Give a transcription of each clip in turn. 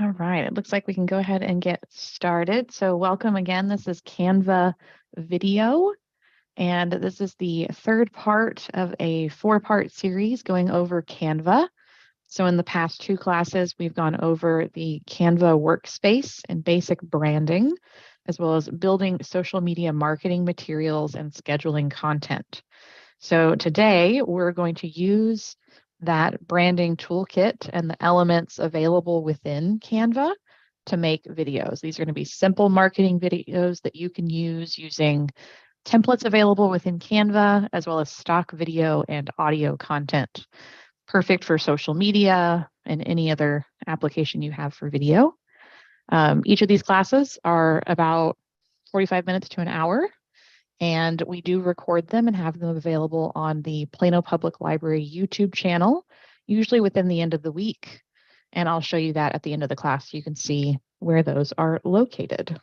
All right, it looks like we can go ahead and get started. So welcome again. This is Canva video, and this is the third part of a four-part series going over Canva. So in the past two classes, we've gone over the Canva workspace and basic branding, as well as building social media marketing materials and scheduling content. So today we're going to use that branding toolkit and the elements available within Canva to make videos. These are going to be simple marketing videos that you can use using templates available within Canva, as well as stock video and audio content. Perfect for social media and any other application you have for video. Each of these classes are about 45 minutes to an hour. And we do record them and have them available on the Plano Public Library YouTube channel, usually within the end of the week. And I'll show you that at the end of the class so you can see where those are located.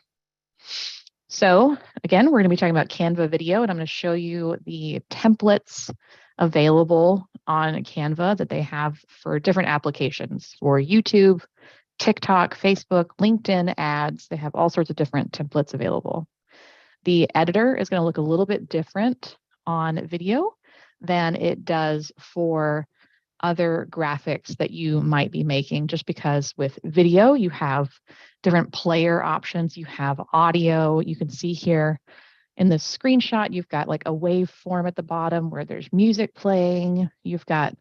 So again, we're going to be talking about Canva video, and I'm going to show you the templates available on Canva that they have for different applications for YouTube, TikTok, Facebook, LinkedIn ads. They have all sorts of different templates available. The editor is going to look a little bit different on video than it does for other graphics that you might be making, just because with video, you have different player options. You have audio. You can see here in the screenshot, you've got like a waveform at the bottom where there's music playing. You've got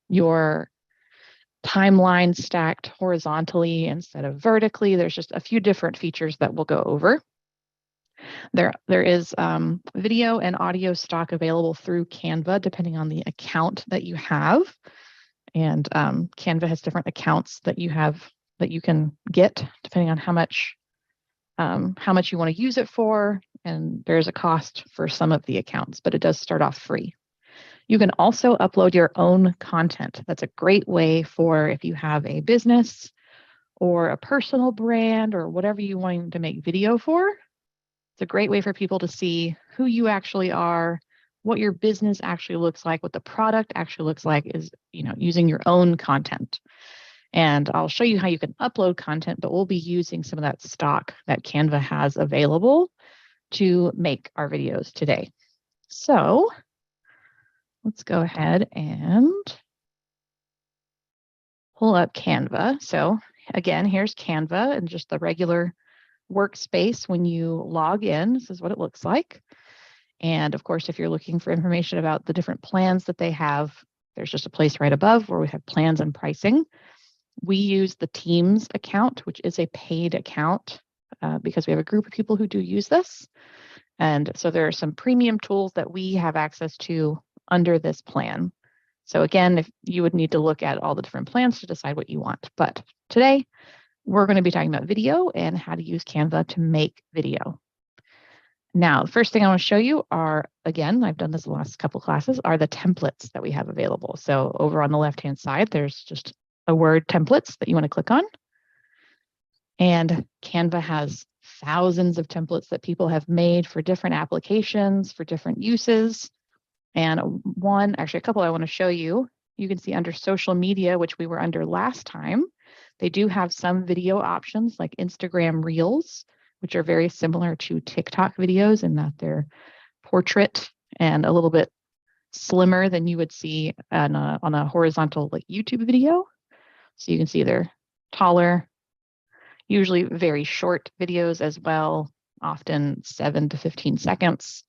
your timeline stacked horizontally instead of vertically. There's just a few different features that we'll go over. There is video and audio stock available through Canva, depending on the account that you have. And Canva has different accounts that you have that you can get, depending on how much you want to use it for. And there's a cost for some of the accounts, but it does start off free. You can also upload your own content. That's a great way for if you have a business or a personal brand or whatever you want to make video for. It's a great way for people to see who you actually are, what your business actually looks like, what the product actually looks like is, using your own content. And I'll show you how you can upload content, but we'll be using some of that stock that Canva has available to make our videos today. So let's go ahead and pull up Canva. So again, here's Canva and just the regular workspace. When you log in, this is what it looks like. And of course, if you're looking for information about the different plans that they have, there's just a place right above where we have plans and pricing. We use the Teams account, which is a paid account because we have a group of people who do use this. And so there are some premium tools that we have access to under this plan. So again, if you would need to look at all the different plans to decide what you want. But today, we're going to be talking about video and how to use Canva to make video. Now, the first thing I want to show you are, again, I've done this the last couple classes, are the templates that we have available. So over on the left-hand side, there's just a word templates that you want to click on. And Canva has thousands of templates that people have made for different applications, for different uses. And a couple I want to show you. You can see under social media, which we were under last time, they do have some video options like Instagram Reels, which are very similar to TikTok videos in that they're portrait and a little bit slimmer than you would see on a horizontal like YouTube video. So you can see they're taller, usually very short videos as well, often 7 to 15 seconds.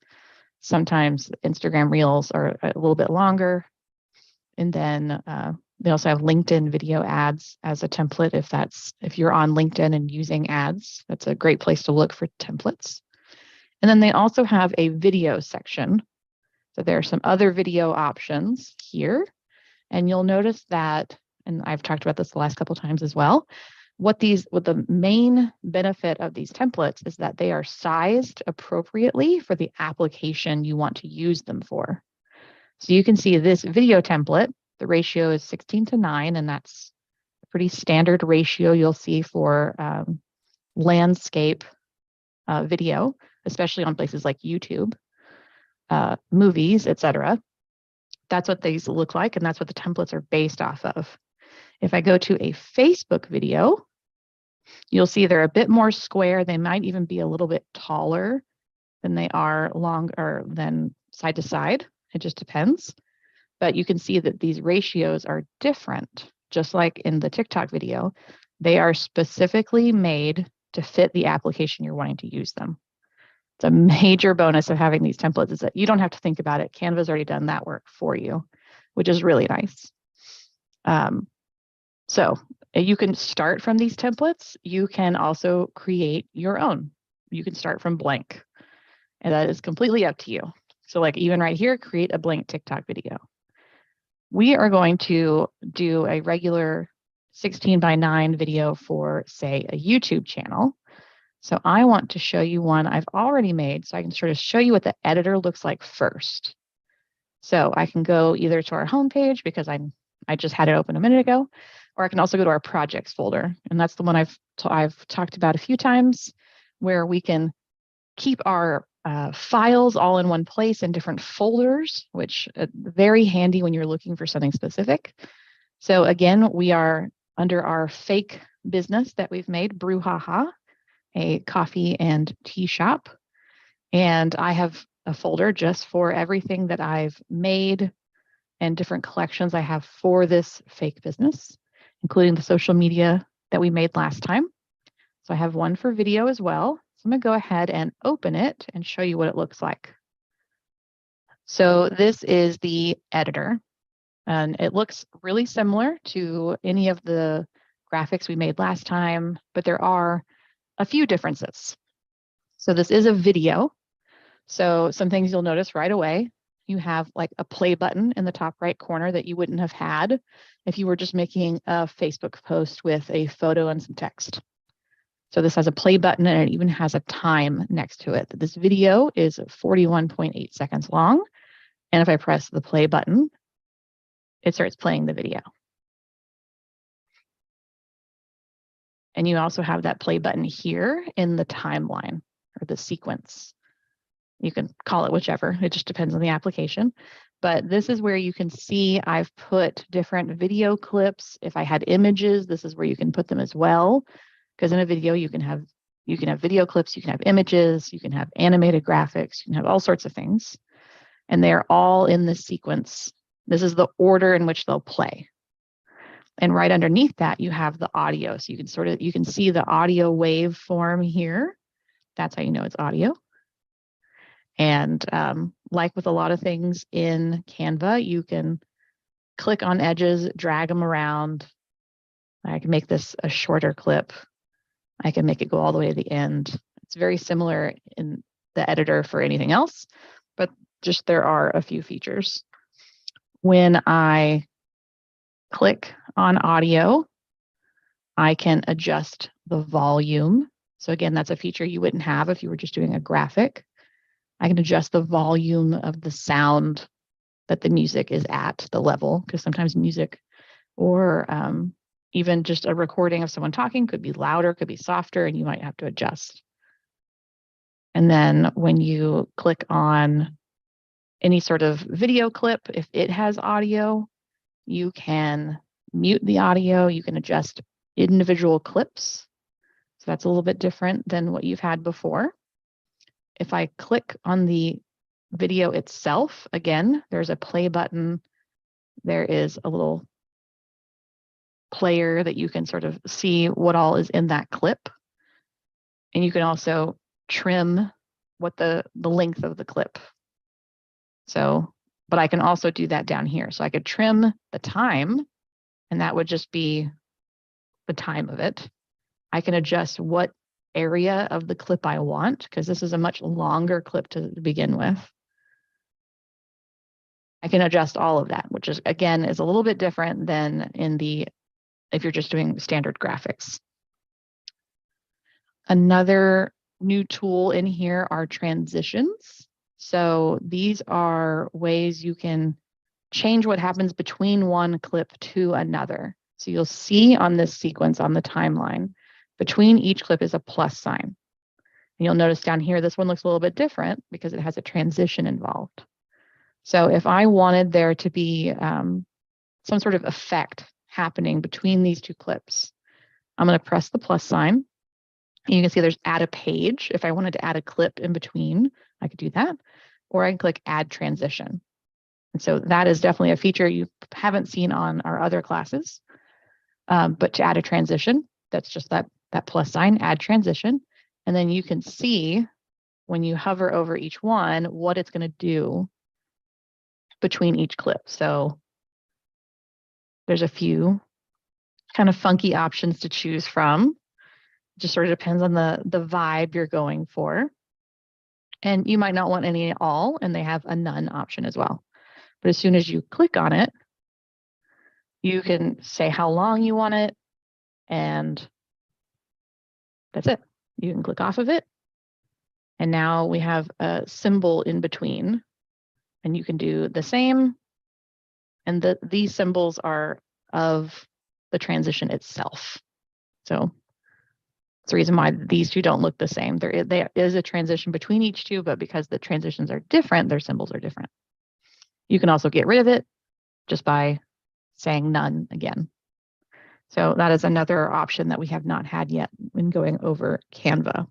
Sometimes Instagram Reels are a little bit longer. And then they also have LinkedIn video ads as a template. If you're on LinkedIn and using ads, that's a great place to look for templates. And then they also have a video section. So there are some other video options here. And you'll notice that, and I've talked about this the last couple of times as well, what the main benefit of these templates is that they are sized appropriately for the application you want to use them for. So you can see this video template, the ratio is 16:9, and that's a pretty standard ratio you'll see for landscape video, especially on places like YouTube, movies, etc. That's what these look like, and that's what the templates are based off of. If I go to a Facebook video, You'll see they're a bit more square. They might even be a little bit taller than they are longer than side to side. It just depends. But you can see that these ratios are different, just like in the TikTok video. They are specifically made to fit the application you're wanting to use them. It's a major bonus of having these templates is that you don't have to think about it. Canva's already done that work for you, which is really nice. So you can start from these templates. You can also create your own. You can start from blank, and that is completely up to you. So like even right here, create a blank TikTok video. We are going to do a regular 16:9 video for, say, a YouTube channel. So I want to show you one I've already made so I can sort of show you what the editor looks like first. So I can go either to our homepage because I just had it open a minute ago, or I can also go to our projects folder. And that's the one I've talked about a few times, where we can keep our files all in one place in different folders, which is very handy when you're looking for something specific. So again, we are under our fake business that we've made, Brouhaha, a coffee and tea shop. And I have a folder just for everything that I've made and different collections I have for this fake business, including the social media that we made last time. So I have one for video as well. So I'm going to go ahead and open it and show you what it looks like. So this is the editor, and it looks really similar to any of the graphics we made last time, but there are a few differences. So this is a video. So some things you'll notice right away. You have like a play button in the top right corner that you wouldn't have had if you were just making a Facebook post with a photo and some text. So this has a play button and it even has a time next to it. This video is 41.8 seconds long. And if I press the play button, it starts playing the video. And you also have that play button here in the timeline or the sequence. You can call it whichever, it just depends on the application. But this is where you can see I've put different video clips. If I had images, this is where you can put them as well. Because in a video, you can have video clips, you can have images, you can have animated graphics, you can have all sorts of things. And they're all in this sequence. This is the order in which they'll play. And right underneath that, you have the audio. So you can see the audio waveform here. That's how you know it's audio. And like with a lot of things in Canva, you can click on edges, drag them around. I can make this a shorter clip. I can make it go all the way to the end. It's very similar in the editor for anything else, but just there are a few features. When I click on audio, I can adjust the volume. So again, that's a feature you wouldn't have if you were just doing a graphic. I can adjust the volume of the sound that the music is at, the level, because sometimes music or even just a recording of someone talking could be louder, could be softer, and you might have to adjust. And then when you click on any sort of video clip, if it has audio, you can mute the audio, you can adjust individual clips. So that's a little bit different than what you've had before. If I click on the video itself, again, there's a play button. There is a little player that you can sort of see what all is in that clip. And you can also trim what the length of the clip. So, but I can also do that down here. So I could trim the time, and that would just be the time of it. I can adjust what area of the clip I want, because this is a much longer clip to begin with. I can adjust all of that, which is, again, is a little bit different than if you're just doing standard graphics. Another new tool in here are transitions. So these are ways you can change what happens between one clip to another. So you'll see on this sequence on the timeline, between each clip is a plus sign. And you'll notice down here, this one looks a little bit different because it has a transition involved. So if I wanted there to be some sort of effect happening between these two clips, I'm going to press the plus sign. And you can see there's add a page. If I wanted to add a clip in between, I could do that. Or I can click add transition. And so that is definitely a feature you haven't seen on our other classes. But to add a transition, that's just that plus sign, add transition. And then you can see when you hover over each one, what it's going to do between each clip. So there's a few kind of funky options to choose from. It just sort of depends on the vibe you're going for. And you might not want any at all, and they have a none option as well. But as soon as you click on it, you can say how long you want it, and that's it. You can click off of it. And now we have a symbol in between, and you can do the same. And these symbols are of the transition itself. So that's the reason why these two don't look the same. There is a transition between each two, but because the transitions are different, their symbols are different. You can also get rid of it just by saying none again. So that is another option that we have not had yet when going over Canva.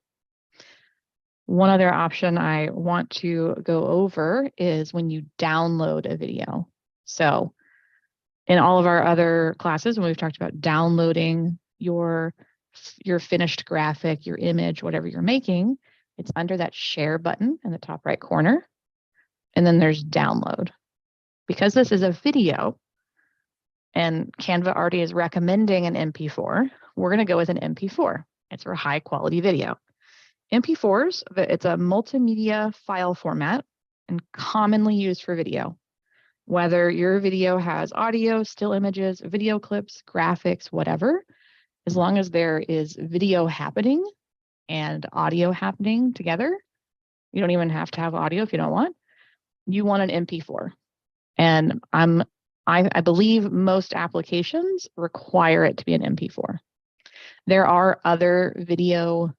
One other option I want to go over is when you download a video. So in all of our other classes, when we've talked about downloading your finished graphic, your image, whatever you're making, it's under that share button in the top right corner. And then there's download. Because this is a video and Canva already is recommending an MP4, we're going to go with an MP4. It's for high quality video. MP4s, it's a multimedia file format and commonly used for video. Whether your video has audio, still images, video clips, graphics, whatever, as long as there is video happening and audio happening together, you don't even have to have audio if you don't want. You want an MP4. And I believe most applications require it to be an MP4. There are other video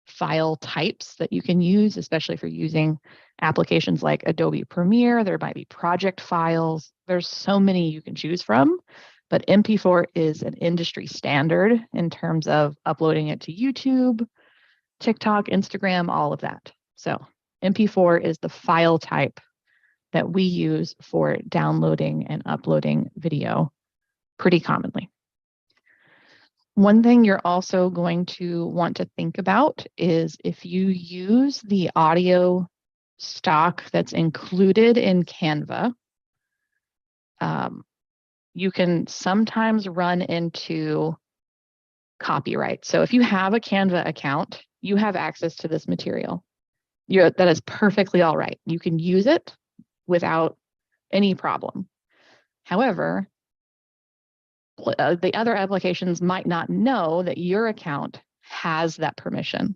file types that you can use, especially if you're using applications like Adobe Premiere. There might be project files. There's so many you can choose from, but MP4 is an industry standard in terms of uploading it to YouTube, TikTok, Instagram, all of that. So MP4 is the file type that we use for downloading and uploading video pretty commonly. One thing you're also going to want to think about is if you use the audio stock that's included in Canva, you can sometimes run into copyright. So if you have a Canva account, you have access to this material. That is perfectly all right. You can use it without any problem. However, the other applications might not know that your account has that permission.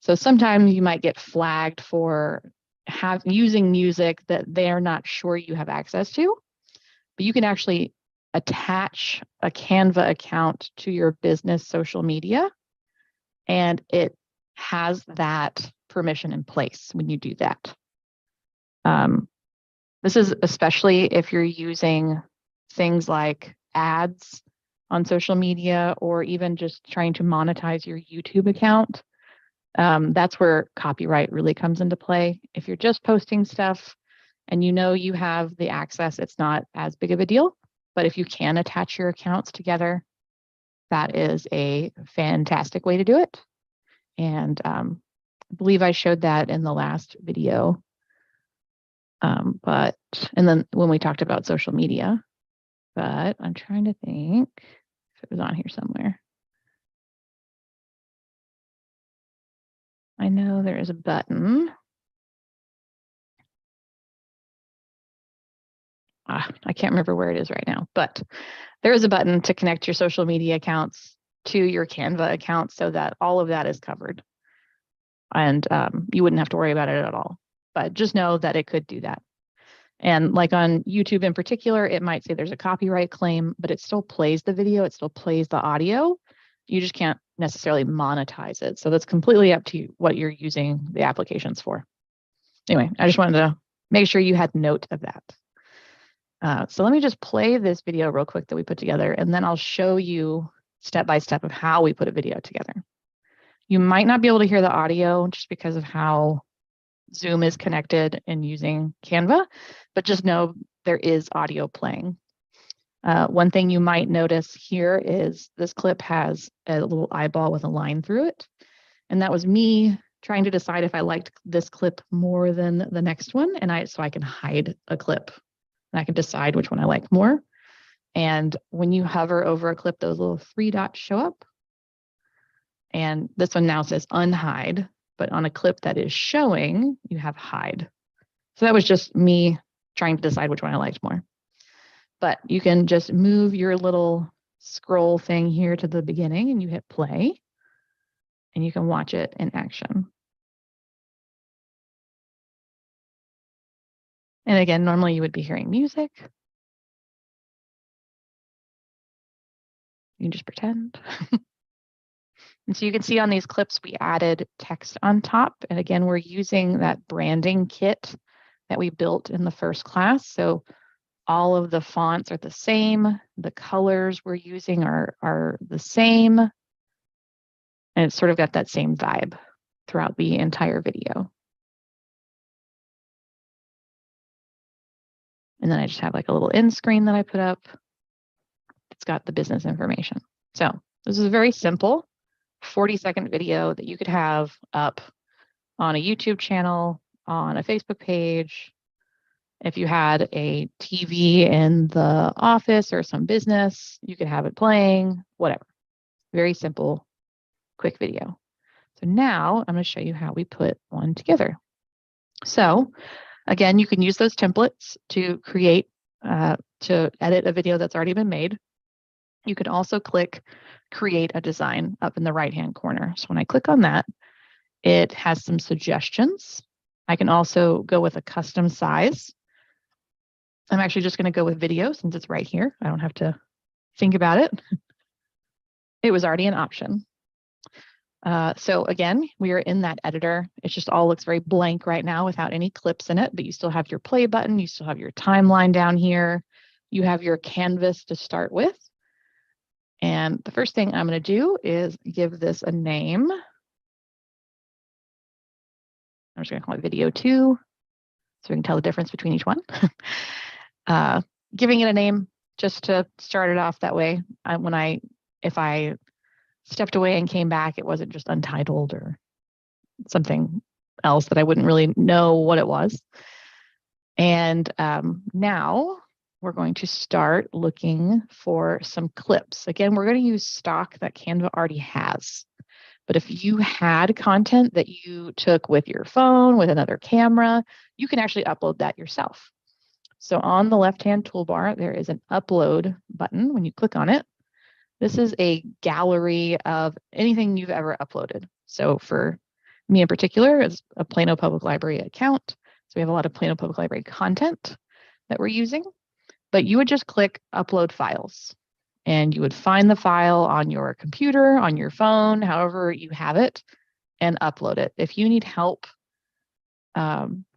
So sometimes you might get flagged for using music that they're not sure you have access to, but you can actually attach a Canva account to your business social media, and it has that permission in place when you do that. This is especially if you're using things like ads on social media or even just trying to monetize your YouTube account. That's where copyright really comes into play. If you're just posting stuff and you know you have the access, it's not as big of a deal. But if you can attach your accounts together, that is a fantastic way to do it. And I believe I showed that in the last video. And then when we talked about social media, but I'm trying to think if it was on here somewhere. I know there is a button. I can't remember where it is right now, but there is a button to connect your social media accounts to your Canva account so that all of that is covered. And you wouldn't have to worry about it at all. But just know that it could do that. And like on YouTube in particular, it might say there's a copyright claim, but it still plays the video, it still plays the audio. You just can't necessarily monetize it. So that's completely up to you what you're using the applications for. Anyway, I just wanted to make sure you had note of that. So let me just play this video real quick that we put together, and then I'll show you step by step of how we put a video together. You might not be able to hear the audio just because of how Zoom is connected and using Canva, but just know there is audio playing. One thing you might notice here is this clip has a little eyeball with a line through it. And that was me trying to decide if I liked this clip more than the next one. And so I can hide a clip and I can decide which one I like more. And when you hover over a clip, those little 3 dots show up. And this one now says unhide, but on a clip that is showing, you have hide. So that was just me trying to decide which one I liked more. But you can just move your little scroll thing here to the beginning and you hit play and you can watch it in action. And again, normally you would be hearing music. You can just pretend. And so you can see on these clips, we added text on top. And again, we're using that branding kit that we built in the first class. So all of the fonts are the same. The colors we're using are the same. And it's sort of got that same vibe throughout the entire video. And then I just have like a little end screen that I put up. It's got the business information. So this is a very simple 40-second video that you could have up on a YouTube channel, on a Facebook page. If you had a TV in the office or some business, you could have it playing, whatever. Very simple, quick video. So now I'm going to show you how we put one together. So again, you can use those templates to create, to edit a video that's already been made. You could also click create a design up in the right-hand corner. So when I click on that, it has some suggestions. I can also go with a custom size. I'm actually just going to go with video since it's right here. I don't have to think about it. It was already an option. So again, we are in that editor. It just all looks very blank right now without any clips in it, but you still have your play button. You still have your timeline down here. You have your canvas to start with. And the first thing I'm going to do is give this a name. I'm just going to call it video 2 so we can tell the difference between each one. Giving it a name just to start it off that way. If I stepped away and came back, it wasn't just untitled or something else that I wouldn't really know what it was. And now we're going to start looking for some clips. Again, we're going to use stock that Canva already has. But if you had content that you took with your phone, with another camera, you can actually upload that yourself. So on the left-hand toolbar, there is an upload button. When you click on it, this is a gallery of anything you've ever uploaded. So for me in particular, it's a Plano Public Library account. So we have a lot of Plano Public Library content that we're using. But you would just click upload files and you would find the file on your computer, on your phone, however you have it, and upload it. If you need help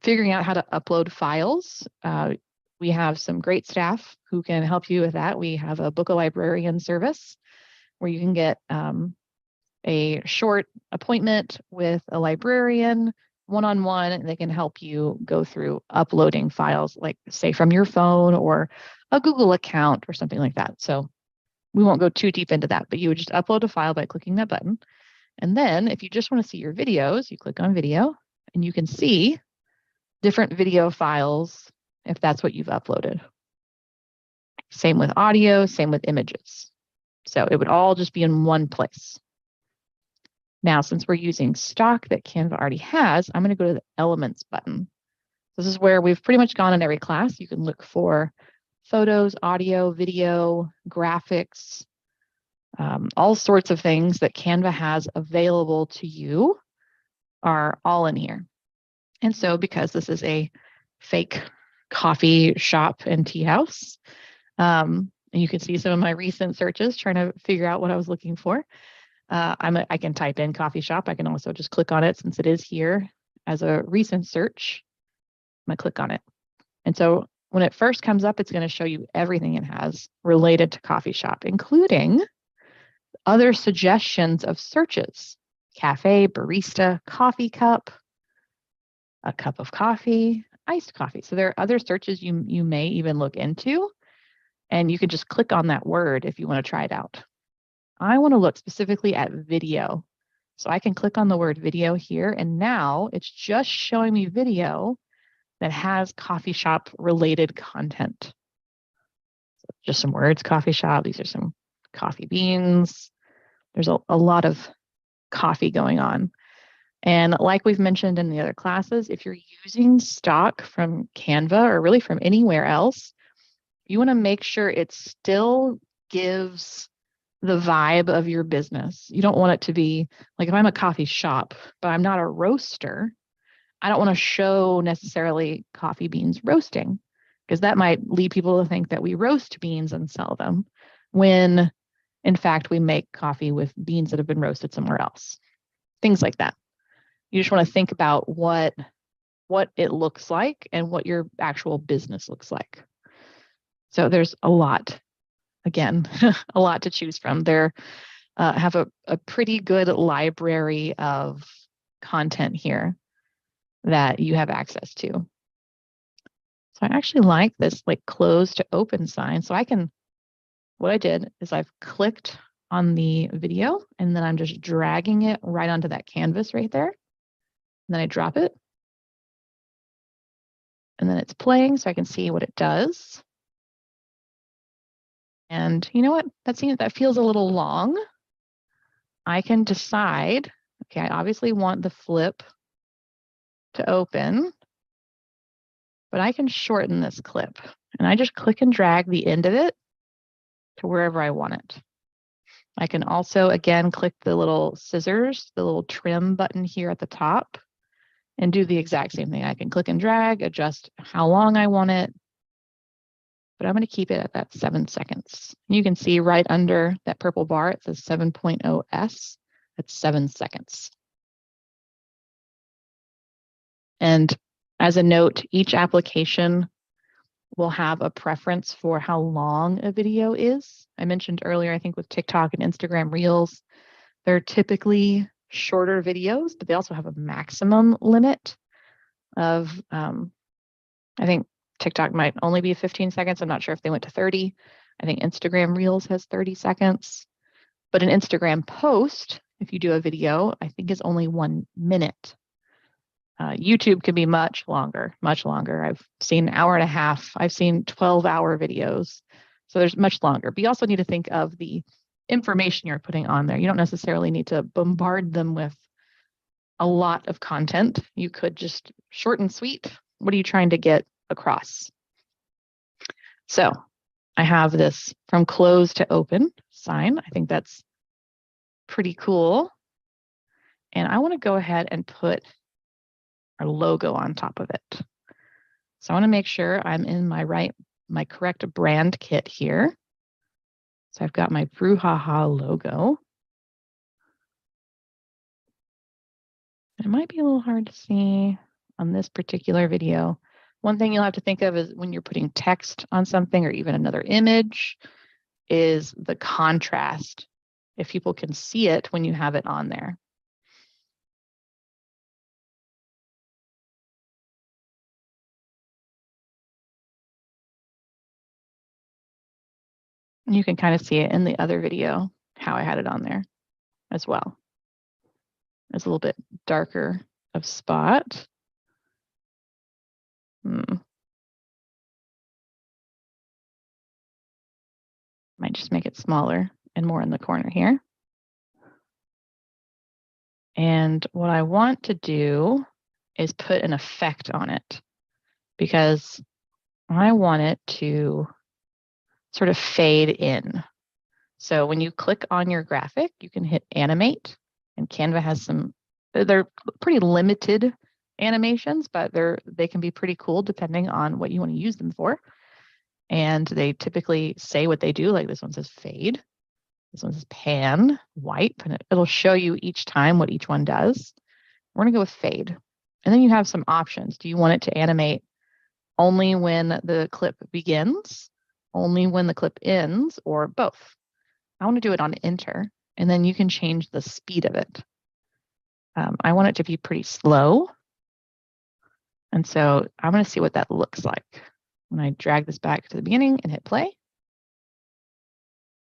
figuring out how to upload files, we have some great staff who can help you with that. We have a book a librarian service where you can get a short appointment with a librarian one-on-one, and they can help you go through uploading files, like say from your phone or a Google account or something like that. So we won't go too deep into that, but you would just upload a file by clicking that button. And then if you just want to see your videos, you click on video and you can see different video files if that's what you've uploaded. Same with audio, same with images. So it would all just be in one place. Now, since we're using stock that Canva already has, I'm going to go to the Elements button. This is where we've pretty much gone in every class. You can look for photos, audio, video, graphics, all sorts of things that Canva has available to you are all in here. And so because this is a fake coffee shop and tea house, and you can see some of my recent searches trying to figure out what I was looking for. I can type in coffee shop. I can also just click on it since it is here as a recent search. I'm going to click on it. And so when it first comes up, it's going to show you everything it has related to coffee shop, including other suggestions of searches: cafe, barista, coffee cup, a cup of coffee, iced coffee. So there are other searches you may even look into, and you can just click on that word if you want to try it out. I want to look specifically at video. So I can click on the word video here, and now it's just showing me video that has coffee shop related content. So just some words, coffee shop. These are some coffee beans. There's a lot of coffee going on. And like we've mentioned in the other classes, if you're using stock from Canva or really from anywhere else, you want to make sure it still gives the vibe of your business. You don't want it to be like, if I'm a coffee shop, but I'm not a roaster, I don't want to show necessarily coffee beans roasting, because that might lead people to think that we roast beans and sell them, when in fact we make coffee with beans that have been roasted somewhere else. Things like that. You just want to think about what it looks like and what your actual business looks like. So there's a lot, again, a lot to choose from. There have a pretty good library of content here that you have access to. So I actually like this like close to open sign. So what I did is I've clicked on the video, and then I'm just dragging it right onto that canvas right there. And then I drop it. And then it's playing so I can see what it does. And you know what? That feels a little long. I can decide, okay, I obviously want the flip to open, but I can shorten this clip. And I just click and drag the end of it to wherever I want it. I can also, again, click the little scissors, the little trim button here at the top, and do the exact same thing. I can click and drag, adjust how long I want it, but I'm going to keep it at that 7 seconds. You can see right under that purple bar, it says 7.0 S. That's 7 seconds. And as a note, each application will have a preference for how long a video is. I mentioned earlier, I think with TikTok and Instagram Reels, they're typically shorter videos, but they also have a maximum limit of, I think TikTok might only be 15 seconds. I'm not sure if they went to 30. I think Instagram Reels has 30 seconds. But an Instagram post, if you do a video, I think is only 1 minute. YouTube can be much longer, much longer. I've seen an hour and a half. I've seen 12-hour videos. So there's much longer. But you also need to think of the information you're putting on there. You don't necessarily need to bombard them with a lot of content. You could just short and sweet. What are you trying to get across? So I have this from close to open sign. I think that's pretty cool. And I want to go ahead and put our logo on top of it. So I want to make sure I'm in my correct brand kit here. So I've got my Brouhaha logo. It might be a little hard to see on this particular video. One thing you'll have to think of is when you're putting text on something or even another image is the contrast, if people can see it when you have it on there. And you can kind of see it in the other video, how I had it on there as well. It's a little bit darker of spot. Might just make it smaller and more in the corner here. And what I want to do is put an effect on it, because I want it to sort of fade in. So when you click on your graphic, you can hit animate, and Canva has they're pretty limited animations, but they can be pretty cool depending on what you want to use them for. And they typically say what they do, like this one says fade, this one says pan, wipe, and it'll show you each time what each one does. We're gonna go with fade. And then you have some options. Do you want it to animate only when the clip begins, only when the clip ends, or both? I want to do it on enter. and then you can change the speed of it. I want it to be pretty slow. And so I'm going to see what that looks like. When I drag this back to the beginning and hit play,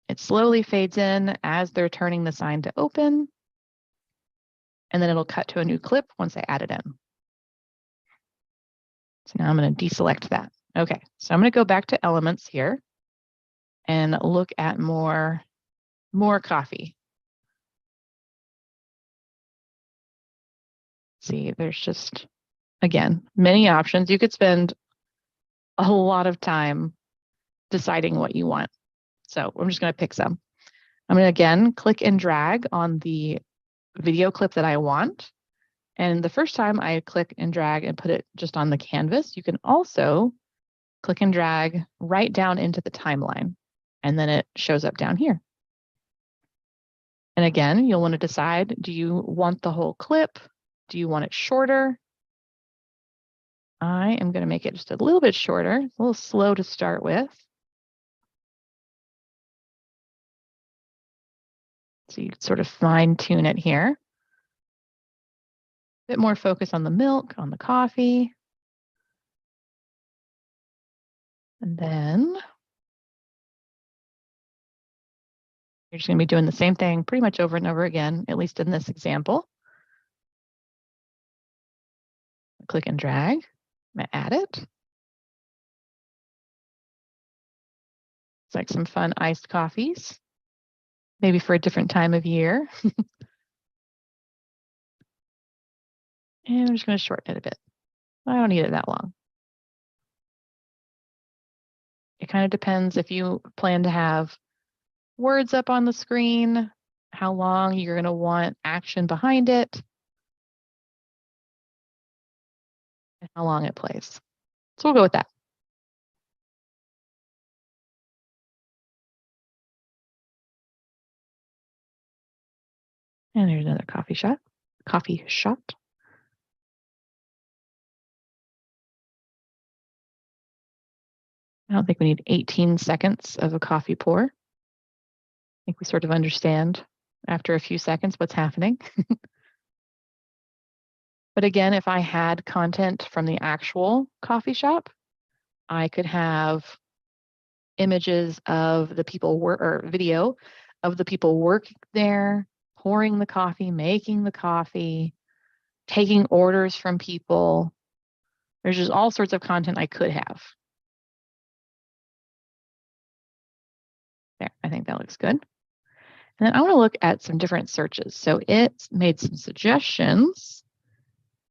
it slowly fades in as they're turning the sign to open. And then it'll cut to a new clip once I add it in. So now I'm going to deselect that. Okay, so I'm going to go back to elements here and look at more coffee. See, there's just, again, many options. You could spend a lot of time deciding what you want. So I'm just going to pick some. I'm going to, again, click and drag on the video clip that I want. And the first time I click and drag and put it just on the canvas, you can also click and drag right down into the timeline. And then it shows up down here. And again, you'll want to decide, do you want the whole clip? Do you want it shorter? I am going to make it just a little bit shorter, a little slow to start with. So you sort of fine tune it here. A bit more focus on the milk, on the coffee. And then you're just going to be doing the same thing pretty much over and over again, at least in this example. Click and drag. I'm going to add it. It's like some fun iced coffees, maybe for a different time of year. And I'm just going to shorten it a bit. I don't need it that long. It kind of depends if you plan to have words up on the screen, how long you're going to want action behind it, and how long it plays. So we'll go with that. And there's another coffee shot. I don't think we need 18 seconds of a coffee pour. I think we sort of understand after a few seconds what's happening. But again, if I had content from the actual coffee shop, I could have images of the people or video of the people working there, pouring the coffee, making the coffee, taking orders from people. There's just all sorts of content I could have. There, I think that looks good. And then I want to look at some different searches. So it made some suggestions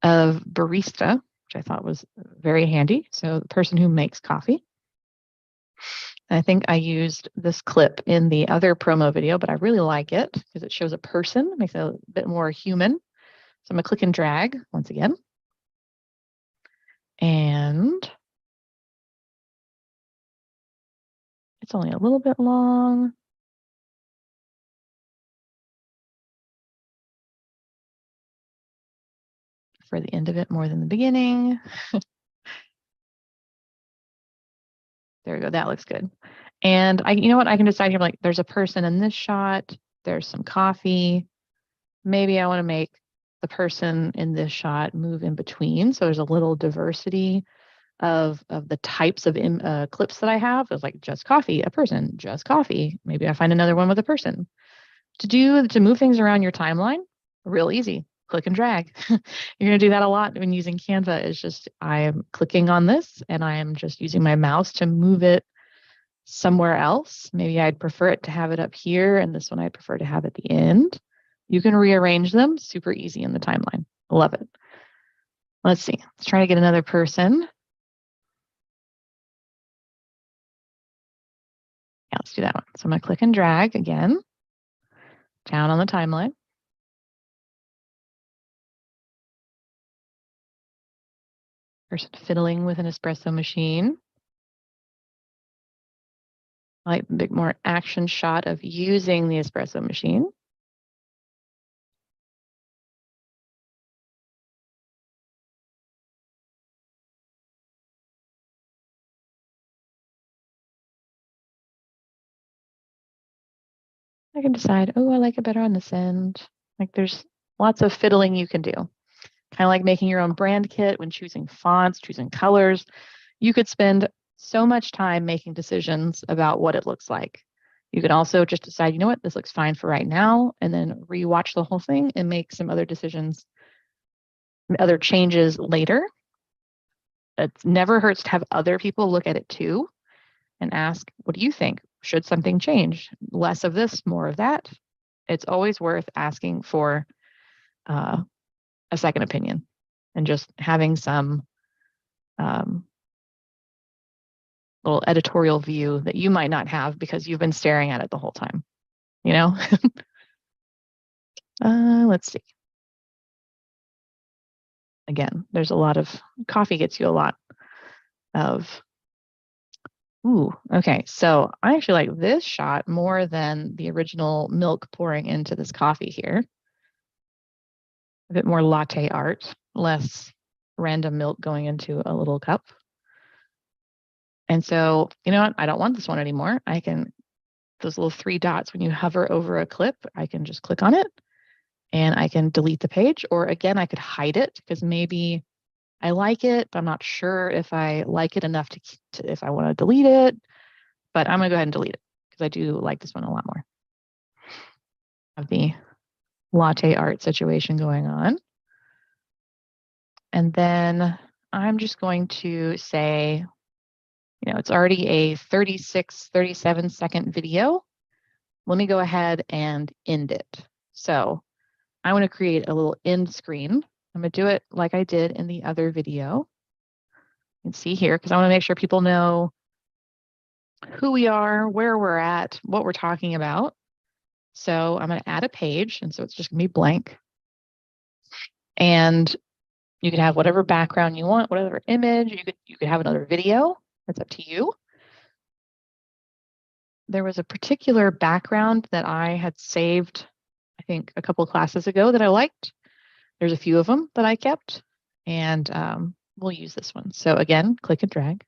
of barista, which I thought was very handy. So the person who makes coffee. I think I used this clip in the other promo video, but I really like it because it shows a person, makes it a bit more human. So I'm going to click and drag once again. And it's only a little bit long. For the end of it more than the beginning. There we go. That looks good. And you know what? I can decide here, like there's a person in this shot. There's some coffee. Maybe I want to make the person in this shot move in between. So there's a little diversity of the types of clips that I have. It's like just coffee, a person, just coffee. Maybe I find another one with a person. To move things around your timeline, real easy. Click and drag. You're going to do that a lot when using Canva. Is just I am clicking on this and I am just using my mouse to move it somewhere else. Maybe I'd prefer it to have it up here, and this one I'd prefer to have at the end. You can rearrange them super easy in the timeline. Love it. Let's see. Let's try to get another person. Yeah, let's do that one. So I'm going to click and drag again down on the timeline. Person fiddling with an espresso machine. I like a bit more action shot of using the espresso machine. I can decide, oh, I like it better on this end. Like there's lots of fiddling you can do. Kind of like making your own brand kit when choosing fonts, choosing colors. You could spend so much time making decisions about what it looks like. You can also just decide, you know what, this looks fine for right now, and then rewatch the whole thing and make some other decisions, other changes later. It never hurts to have other people look at it too and ask, what do you think? Should something change? Less of this, more of that. It's always worth asking for a second opinion and just having some little editorial view that you might not have because you've been staring at it the whole time, you know? Let's see. Again, there's a lot of coffee gets you a lot of, ooh, okay. So I actually like this shot more than the original milk pouring into this coffee here. A bit more latte art, less random milk going into a little cup. And so, you know what? I don't want this one anymore. I can, those little 3 dots, when you hover over a clip, I can just click on it and I can delete the page. Or again, I could hide it because maybe I like it, but I'm not sure if I like it enough to if I want to delete it. But I'm going to go ahead and delete it because I do like this one a lot more. Of the latte art situation going on. And then I'm just going to say, you know, it's already a 37 second video. Let me go ahead and end it. So I want to create a little end screen. I'm going to do it like I did in the other video. You can see here, because I want to make sure people know who we are, where we're at, what we're talking about. So I'm going to add a page, and so it's just going to be blank. And you can have whatever background you want, whatever image. You could have another video. That's up to you. There was a particular background that I had saved, I think, a couple of classes ago that I liked. There's a few of them that I kept, and we'll use this one. So again, click and drag.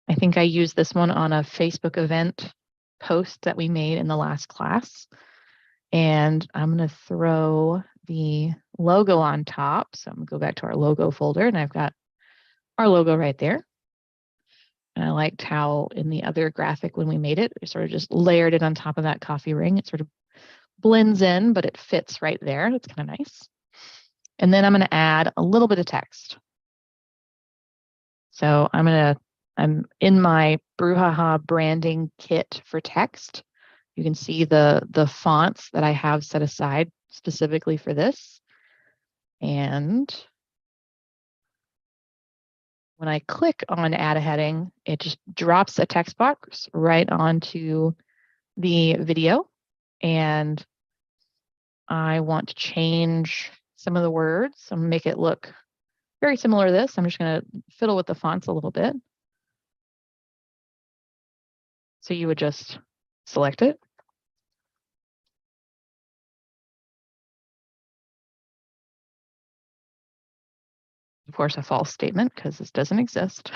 I think I used this one on a Facebook event post that we made in the last class. And I'm going to throw the logo on top. So I'm going to go back to our logo folder, and I've got our logo right there. And I liked how in the other graphic when we made it, we sort of just layered it on top of that coffee ring. It sort of blends in, but it fits right there. That's kind of nice. And then I'm going to add a little bit of text. So I'm in my Brouhaha branding kit for text. You can see the fonts that I have set aside specifically for this. And when I click on add a heading, it just drops a text box right onto the video. And I want to change some of the words. I'm going to make it look very similar to this. I'm just going to fiddle with the fonts a little bit. So you would just select it. Of course, a false statement because this doesn't exist.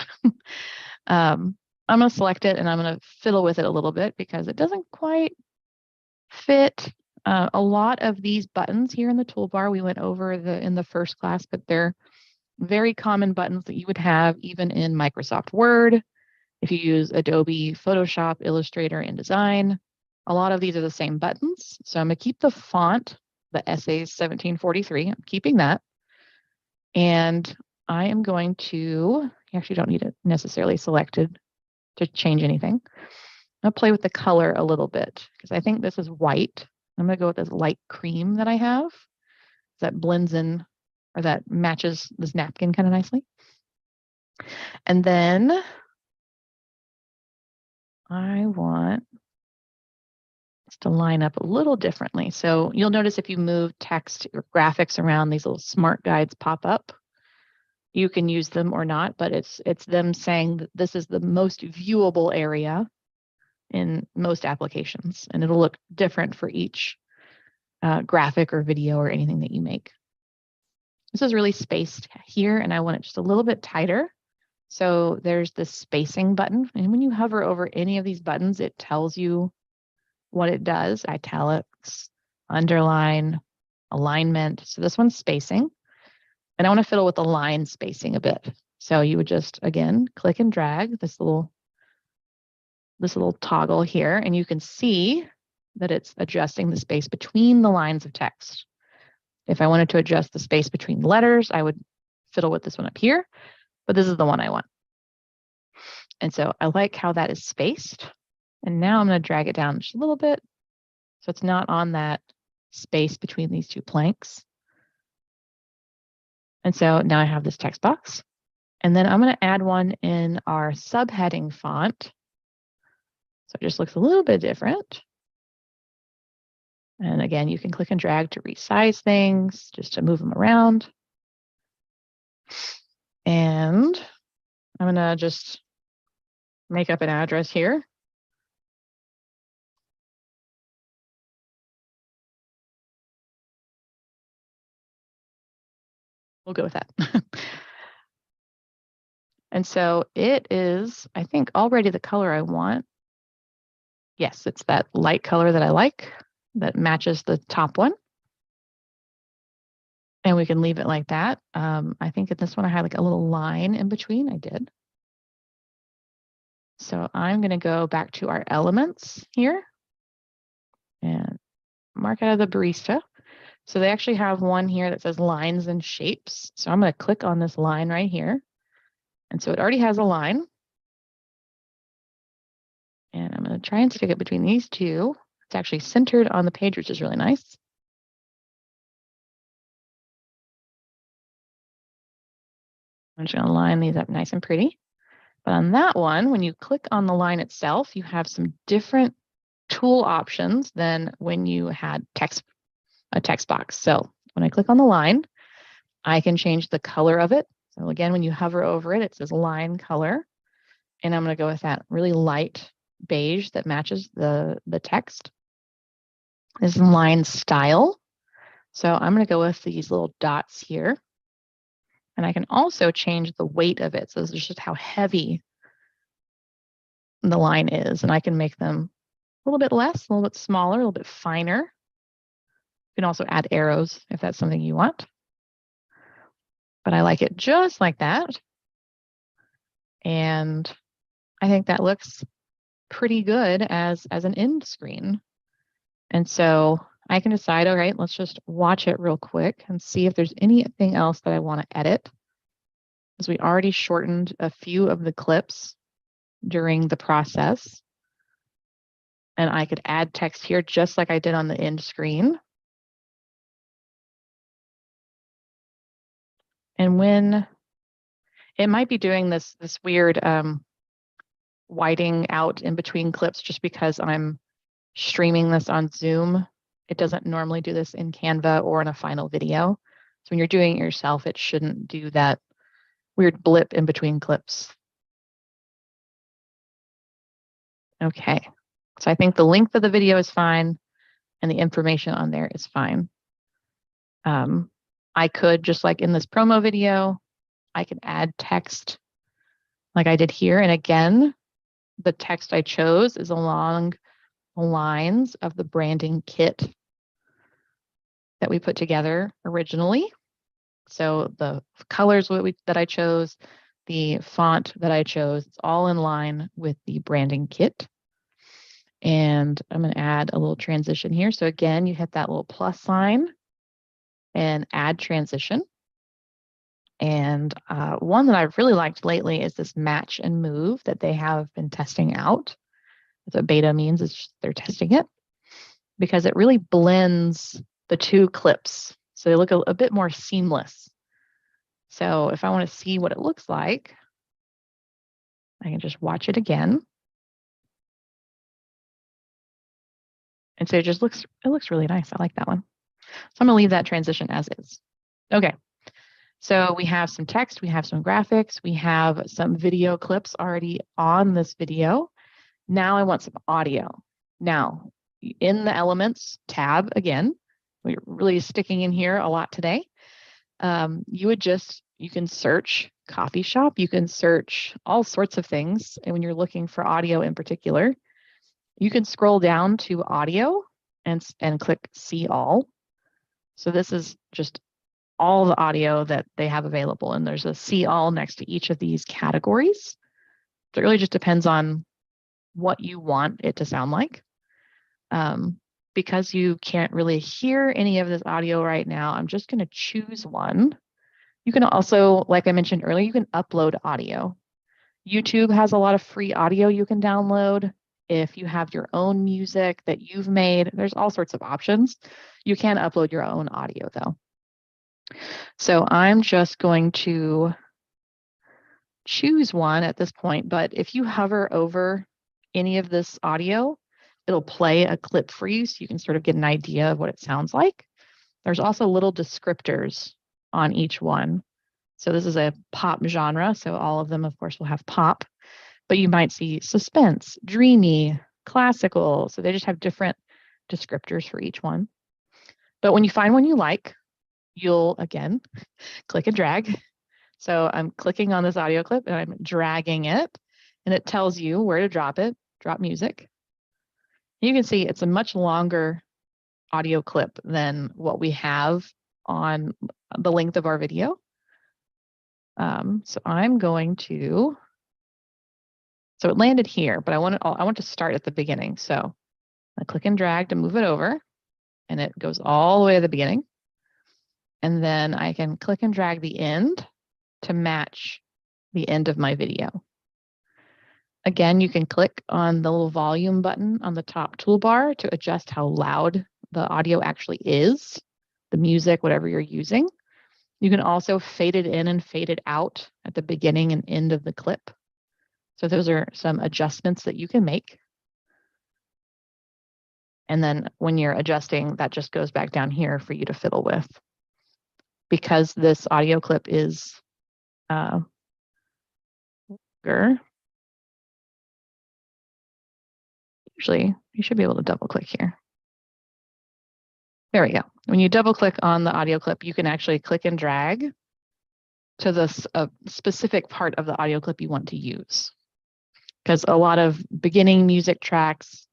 I'm going to select it and I'm going to fiddle with it a little bit because it doesn't quite fit. A lot of these buttons here in the toolbar we went over in the first class, but they're very common buttons that you would have even in Microsoft Word. If you use Adobe Photoshop, Illustrator, InDesign, a lot of these are the same buttons. So I'm going to keep the font, the Essays 1743. I'm keeping that. And I am going to, you actually don't need it necessarily selected to change anything. I'll play with the color a little bit because I think this is white. I'm going to go with this light cream that I have that blends in or that matches this napkin kind of nicely. And then I want this to line up a little differently. So you'll notice if you move text or graphics around, these little smart guides pop up. You can use them or not, but it's them saying that this is the most viewable area in most applications, and it'll look different for each graphic or video or anything that you make. This is really spaced here, and I want it just a little bit tighter. So there's this spacing button, and when you hover over any of these buttons, it tells you what it does, italics, underline, alignment. So this one's spacing. And I want to fiddle with the line spacing a bit. So you would just, again, click and drag this little toggle here, and you can see that it's adjusting the space between the lines of text. If I wanted to adjust the space between letters, I would fiddle with this one up here, but this is the one I want. And so I like how that is spaced. And now I'm going to drag it down just a little bit so it's not on that space between these two planks. And so now I have this text box. And then I'm going to add one in our subheading font. So it just looks a little bit different. And again, you can click and drag to resize things, just to move them around. And I'm going to just make up an address here. We'll go with that. And so it is, I think, already the color I want. Yes, it's that light color that I like that matches the top one. And we can leave it like that. I think in this one I had like a little line in between. I did. So I'm going to go back to our elements here and mark out of the barista. So they actually have one here that says lines and shapes. So I'm going to click on this line right here. And so it already has a line. And I'm going to try and stick it between these two. It's actually centered on the page, which is really nice. I'm just going to line these up nice and pretty. But on that one, when you click on the line itself, you have some different tool options than when you had a text box. So when I click on the line, I can change the color of it. So again, when you hover over it, it says line color. And I'm going to go with that really light beige that matches the text. This is line style. So I'm going to go with these little dots here. And I can also change the weight of it. So this is just how heavy the line is. And I can make them a little bit less, a little bit smaller, a little bit finer. You can also add arrows if that's something you want. But I like it just like that. And I think that looks pretty good as an end screen. And so I can decide, all right, let's just watch it real quick and see if there's anything else that I want to edit. Because we already shortened a few of the clips during the process. And I could add text here just like I did on the end screen. And when it might be doing this weird whiting out in between clips just because I'm streaming this on Zoom. It doesn't normally do this in Canva or in a final video. So when you're doing it yourself, it shouldn't do that weird blip in between clips. Okay, so I think the length of the video is fine and the information on there is fine. I could, just like in this promo video, I can add text like I did here. And again, the text I chose is along the lines of the branding kit that we put together originally. So the colors that I chose, the font that I chose, it's all in line with the branding kit. And I'm going to add a little transition here. So again, you hit that little plus sign and add transition. And one that I've really liked lately is this match and move that they have been testing out. That's what beta means, is just they're testing it because it really blends the two clips. So they look a bit more seamless. So if I want to see what it looks like, I can just watch it again. And so it looks really nice. I like that one. So I'm going to leave that transition as is. Okay. So we have some text, we have some graphics, we have some video clips already on this video. Now I want some audio. Now, in the Elements tab, again, we're really sticking in here a lot today. You can search coffee shop, you can search all sorts of things. And when you're looking for audio in particular, You can scroll down to audio and click see all. So this is just all the audio that they have available, and there's a see all next to each of these categories. So it really just depends on what you want it to sound like. Because you can't really hear any of this audio right now, I'm just going to choose one. You can also, like I mentioned earlier, you can upload audio. YouTube has a lot of free audio you can download. If you have your own music that you've made, there's all sorts of options. You can upload your own audio though. So I'm just going to choose one at this point, but if you hover over any of this audio, it'll play a clip for you so you can sort of get an idea of what it sounds like. There's also little descriptors on each one. So this is a pop genre, so all of them, of course, will have pop, but you might see suspense, dreamy, classical. So they just have different descriptors for each one. But when you find one you like, you'll, again, click and drag. So I'm clicking on this audio clip and I'm dragging it, and it tells you where to drop it, drop music. You can see it's a much longer audio clip than what we have on the length of our video. So I'm going to, so it landed here, but I want to start at the beginning. So I click and drag to move it over, and it goes all the way to the beginning. And then I can click and drag the end to match the end of my video. Again, you can click on the little volume button on the top toolbar to adjust how loud the audio actually is, the music, whatever you're using. You can also fade it in and fade it out at the beginning and end of the clip. So those are some adjustments that you can make. And then when you're adjusting, that just goes back down here for you to fiddle with. Because this audio clip is longer, usually you should be able to double click here. There we go. When you double click on the audio clip, you can actually click and drag to this specific part of the audio clip you want to use. Because a lot of beginning music tracks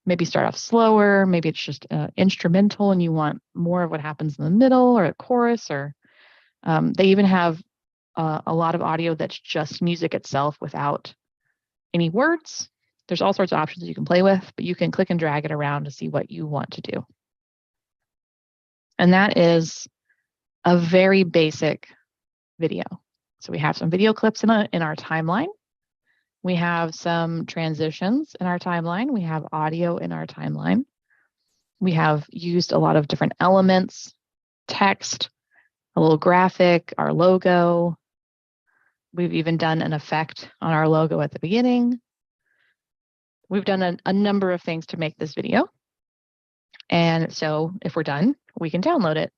maybe start off slower, maybe it's just instrumental and you want more of what happens in the middle or a chorus, or they even have a lot of audio that's just music itself without any words. There's all sorts of options you can play with, but you can click and drag it around to see what you want to do. And that is a very basic video. So we have some video clips in our timeline. We have some transitions in our timeline. We have audio in our timeline. We have used a lot of different elements, text, a little graphic, our logo. We've even done an effect on our logo at the beginning. We've done a number of things to make this video. And so if we're done, we can download it.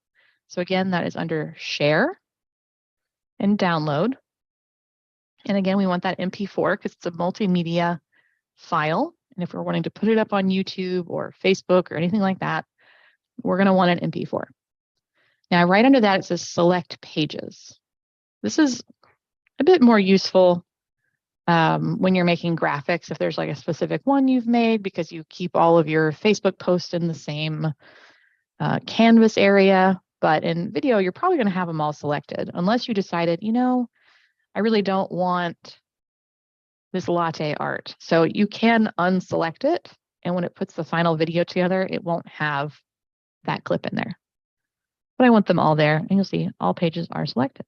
So again, that is under Share and Download. And again, we want that MP4 because it's a multimedia file. And if we're wanting to put it up on YouTube or Facebook or anything like that, we're going to want an MP4. Now, right under that, it says Select Pages. This is a bit more useful when you're making graphics, if there's like a specific one you've made, because you keep all of your Facebook posts in the same canvas area. But in video, you're probably going to have them all selected, unless you decided, you know, I really don't want this latte art. So you can unselect it. And when it puts the final video together, it won't have that clip in there. But I want them all there. And you'll see all pages are selected.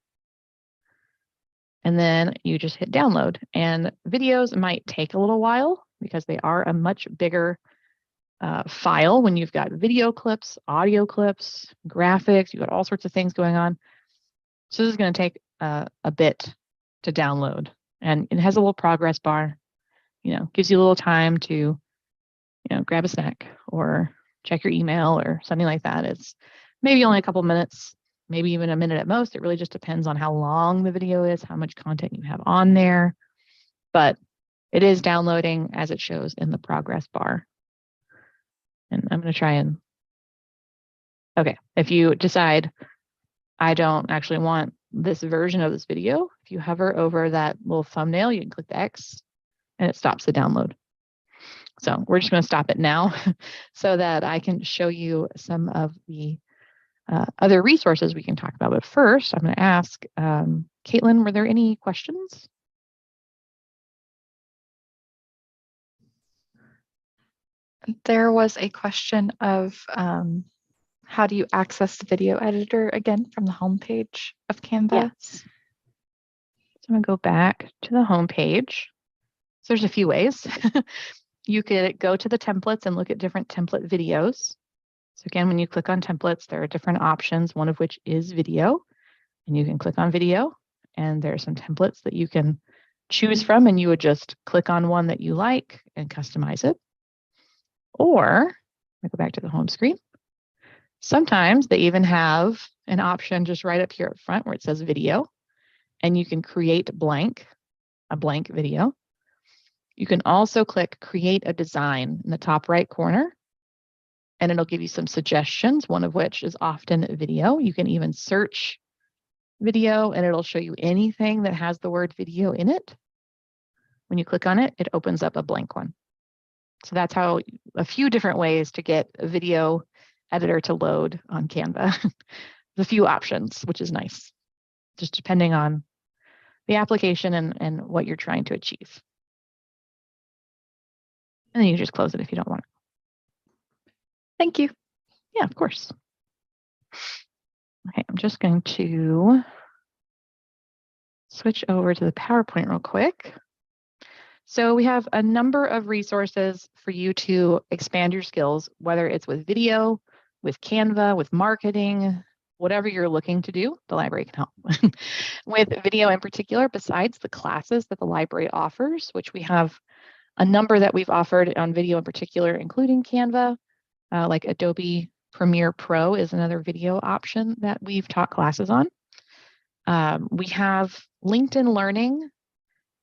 And then you just hit download. And videos might take a little while because they are a much bigger file when you've got video clips, audio clips, graphics, you've got all sorts of things going on. So this is going to take a bit to download. And it has a little progress bar, you know, gives you a little time to, you know, grab a snack or check your email or something like that. It's maybe only a couple minutes, maybe even a minute at most. It really just depends on how long the video is, how much content you have on there. But it is downloading as it shows in the progress bar. And I'm going to try and, okay, if you decide I don't actually want this version of this video, if you hover over that little thumbnail, you can click the X and it stops the download. So we're just going to stop it now so that I can show you some of the other resources we can talk about. But first, I'm going to ask Caitlin, were there any questions? There was a question of how do you access the video editor again from the homepage of Canva? Yes. So I'm going to go back to the homepage. So there's a few ways. You could go to the templates and look at different template videos. So again, when you click on templates, there are different options, one of which is video. And you can click on video, and there are some templates that you can choose from, and you would just click on one that you like and customize it. Or, I go back to the home screen. Sometimes they even have an option just right up here up front where it says video, and you can create a blank video. You can also click create a design in the top right corner, and it'll give you some suggestions, one of which is often video. You can even search video and it'll show you anything that has the word video in it. When you click on it, it opens up a blank one. So that's how a few different ways to get a video editor to load on Canva. There's a few options, which is nice, just depending on the application and what you're trying to achieve. And then you just close it if you don't want it. Thank you. Yeah, of course. Okay, I'm just going to switch over to the PowerPoint real quick. So we have a number of resources for you to expand your skills, whether it's with video, with Canva, with marketing, whatever you're looking to do, the library can help. With video in particular, besides the classes that the library offers, which we have a number that we've offered on video in particular, including Canva, like Adobe Premiere Pro is another video option that we've taught classes on. We have LinkedIn Learning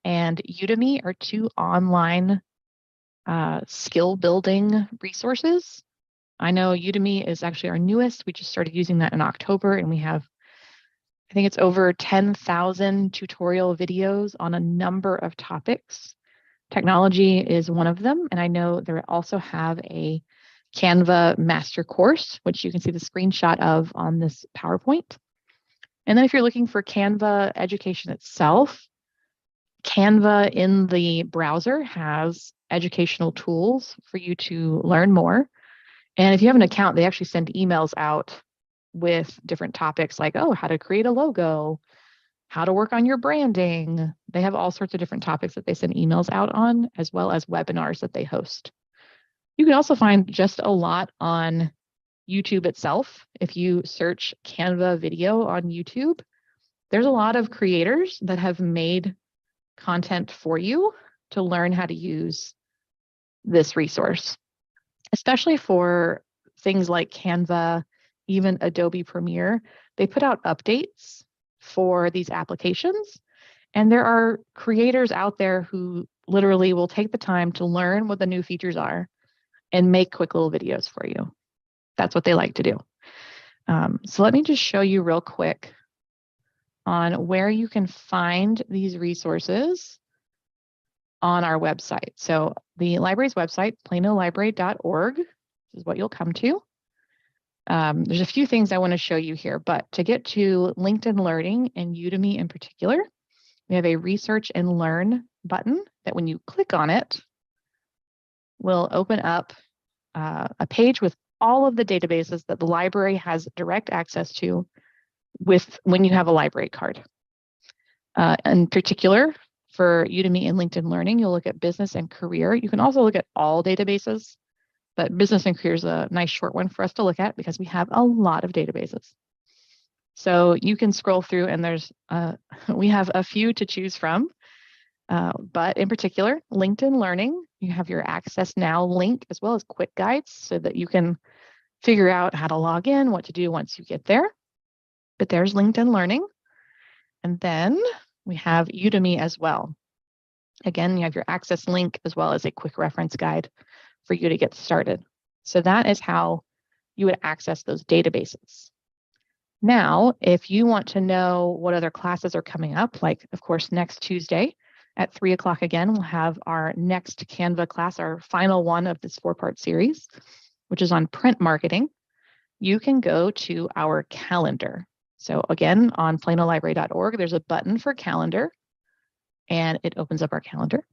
and Udemy are two online skill building resources. I know Udemy is actually our newest. We just started using that in October, and we have, I think it's over 10,000 tutorial videos on a number of topics. Technology is one of them, and I know they also have a Canva master course, which you can see the screenshot of on this PowerPoint. And then if you're looking for Canva education itself, Canva in the browser has educational tools for you to learn more. And if you have an account, they actually send emails out with different topics like, oh, how to create a logo, how to work on your branding. They have all sorts of different topics that they send emails out on, as well as webinars that they host. You can also find just a lot on YouTube itself. If you search Canva video on YouTube, there's a lot of creators that have made content for you to learn how to use this resource, especially for things like Canva, even Adobe Premiere. They put out updates for these applications, and there are creators out there who literally will take the time to learn what the new features are and make quick little videos for you. That's what they like to do. So let me just show you real quick on where you can find these resources on our website. So the library's website, planolibrary.org, is what you'll come to. There's a few things I want to show you here, but to get to LinkedIn Learning and Udemy in particular, we have a Research and Learn button that when you click on it, will open up a page with all of the databases that the library has direct access to when you have a library card. In particular, for Udemy and LinkedIn Learning, you'll look at business and career. You can also look at all databases, but business and career is a nice short one for us to look at because we have a lot of databases. So you can scroll through and we have a few to choose from, but in particular, LinkedIn Learning, you have your Access Now link as well as quick guides so that you can figure out how to log in, what to do once you get there. But there's LinkedIn Learning. And then we have Udemy as well. Again, you have your access link as well as a quick reference guide for you to get started. So that is how you would access those databases. Now, if you want to know what other classes are coming up, like of course next Tuesday At 3 o'clock again, we'll have our next Canva class, our final one of this 4-part series, which is on print marketing. You can go to our calendar. So again, on planolibrary.org, there's a button for calendar, and it opens up our calendar.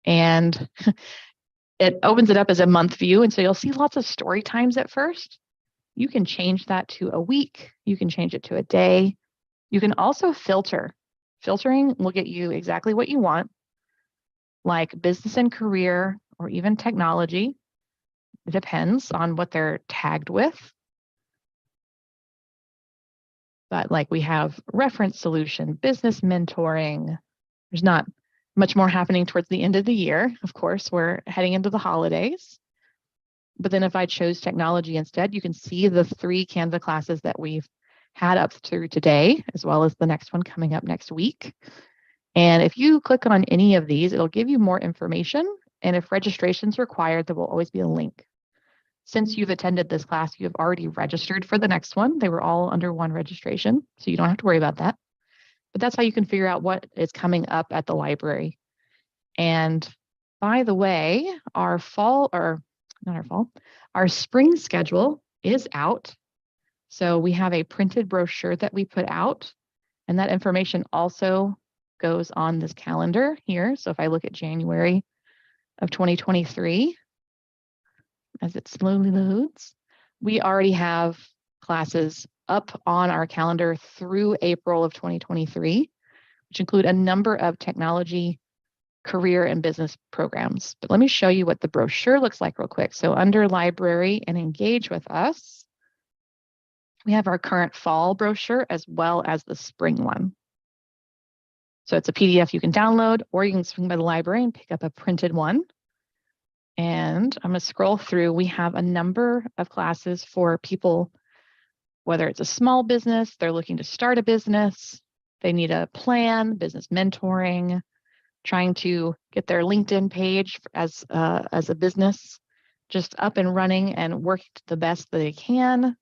And it opens it up as a month view. And so you'll see lots of story times at first. You can change that to a week. You can change it to a day. You can also filter. Filtering will get you exactly what you want, like business and career, or even technology. It depends on what they're tagged with. But like we have reference solution, business mentoring. There's not much more happening towards the end of the year. Of course, we're heading into the holidays. But then if I chose technology instead, you can see the 3 Canva classes that we've had up through today, as well as the next one coming up next week. And if you click on any of these, it'll give you more information. And if registration is required, there will always be a link. Since you've attended this class, you have already registered for the next one. They were all under one registration, so you don't have to worry about that. But that's how you can figure out what is coming up at the library. And by the way, our spring schedule is out. So we have a printed brochure that we put out, and that information also goes on this calendar here. So if I look at January of 2023, as it slowly loads, we already have classes up on our calendar through April of 2023, which include a number of technology, career, and business programs. But let me show you what the brochure looks like real quick. So under library and engage with us, we have our current fall brochure as well as the spring one. So it's a PDF you can download, or you can swing by the library and pick up a printed one. And I'm going to scroll through. We have a number of classes for people, whether it's a small business, they're looking to start a business, they need a plan, business mentoring, trying to get their LinkedIn page as a business just up and running and work the best that they can.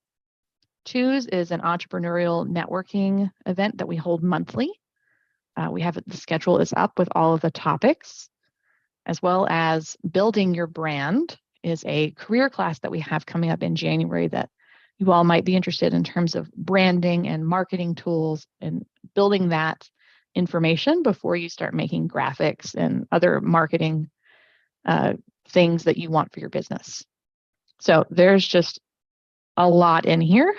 Choose is an entrepreneurial networking event that we hold monthly. We have the schedule is up with all of the topics, as well as building your brand is a career class that we have coming up in January that you all might be interested in terms of branding and marketing tools and building that information before you start making graphics and other marketing things that you want for your business. So there's just a lot in here.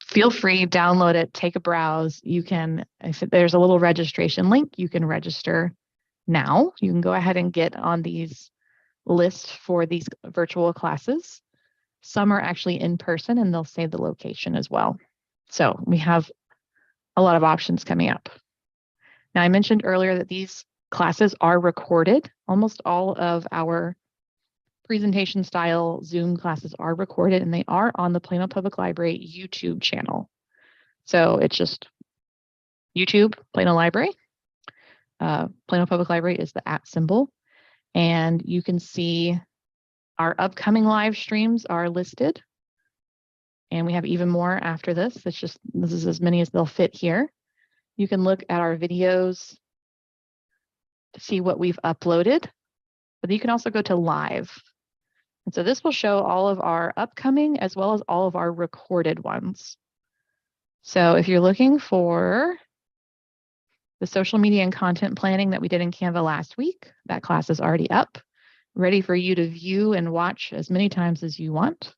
Feel free, download it, take a browse. You can, if there's a little registration link, you can register now. You can go ahead and get on these lists for these virtual classes. Some are actually in person, and they'll say the location as well. So we have a lot of options coming up. Now, I mentioned earlier that these classes are recorded. Almost all of our presentation style Zoom classes are recorded, and they are on the Plano Public Library YouTube channel. So it's just YouTube, Plano Library. Plano Public Library is the @ symbol, and you can see our upcoming live streams are listed, and we have even more after this. This is as many as they'll fit here. You can look at our videos to see what we've uploaded, but you can also go to live. And so this will show all of our upcoming as well as all of our recorded ones. So if you're looking for the social media and content planning that we did in Canva last week, that class is already up, ready for you to view and watch as many times as you want.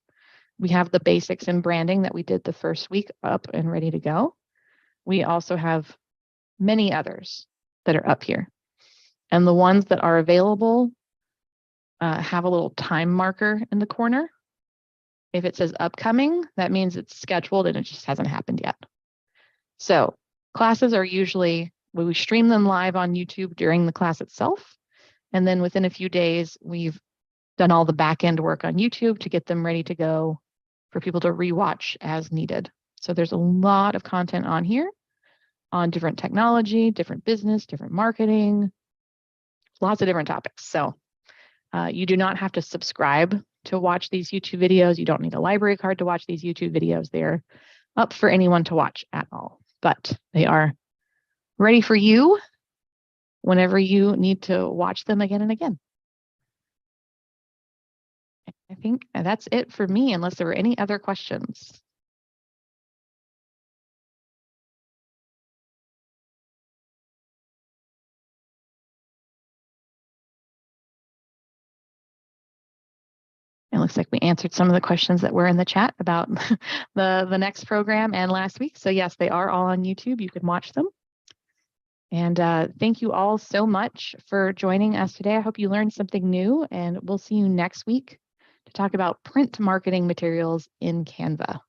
We have the basics in branding that we did the first week up and ready to go. We also have many others that are up here. And the ones that are available have a little time marker in the corner. If it says upcoming, that means it's scheduled and it just hasn't happened yet. So classes are usually, we stream them live on YouTube during the class itself. And then within a few days, we've done all the back end work on YouTube to get them ready to go for people to rewatch as needed. So there's a lot of content on here on different technology, different business, different marketing, lots of different topics. So you do not have to subscribe to watch these YouTube videos. You don't need a library card to watch these YouTube videos. They're up for anyone to watch at all, but they are ready for you whenever you need to watch them again and again. I think that's it for me, unless there were any other questions. It looks like we answered some of the questions that were in the chat about the next program and last week. So yes, they are all on YouTube. You can watch them. And thank you all so much for joining us today. I hope you learned something new, and we'll see you next week to talk about print marketing materials in Canva.